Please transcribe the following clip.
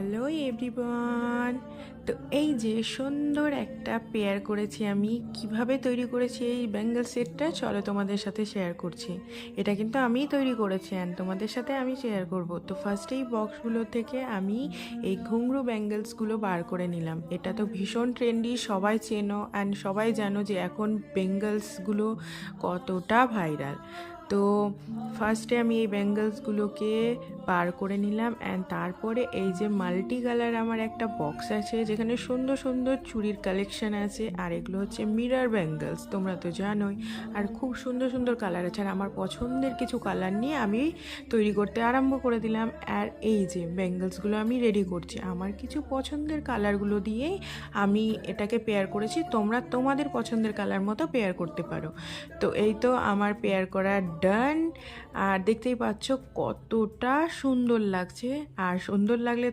Hello everyone. তো এই যে সুন্দর একটা পেয়ার করেছি, আমি কিভাবে তৈরি করেছি এই ব্যাঙ্গেল সেটটা চলো তোমাদের সাথে শেয়ার করছি। এটা কিন্তু আমিই তৈরি করেছি অ্যান্ড তোমাদের সাথে আমি শেয়ার করব। তো ফার্স্টে এই বক্সগুলো থেকে আমি এই ঘুঙরু ব্যাঙ্গেলসগুলো বার করে নিলাম। এটা তো ভীষণ ট্রেন্ডি, সবাই চেনো অ্যান্ড সবাই জানো যে এখন ব্যাঙ্গেলসগুলো কতটা ভাইরাল। তো ফার্স্টে আমি এই ব্যাঙ্গেলসগুলোকে বার করে নিলাম অ্যান্ড তারপরে এই যে মাল্টি কালার আমার একটা বক্স আছে যেখানে সুন্দর সুন্দর চুড়ির কালেকশন আছে, আর এগুলো হচ্ছে মিরর ব্যাঙ্গেলস, তোমরা তো জানোই। আর খুব সুন্দর সুন্দর কালার আছে, আর আমার পছন্দের কিছু কালার নিয়ে আমি তৈরি করতে আরম্ভ করে দিলাম। আর এই যে ব্যাঙ্গেলসগুলো আমি রেডি করছি আমার কিছু পছন্দের কালারগুলো দিয়েই আমি এটাকে পেয়ার করেছি, তোমরা তোমাদের পছন্দের কালার মতো পেয়ার করতে পারো। তো এই তো আমার পেয়ার করা ডান। আর দেখতেই পাচ্ছ কতটা সুন্দর লাগছে, আর সুন্দর লাগলে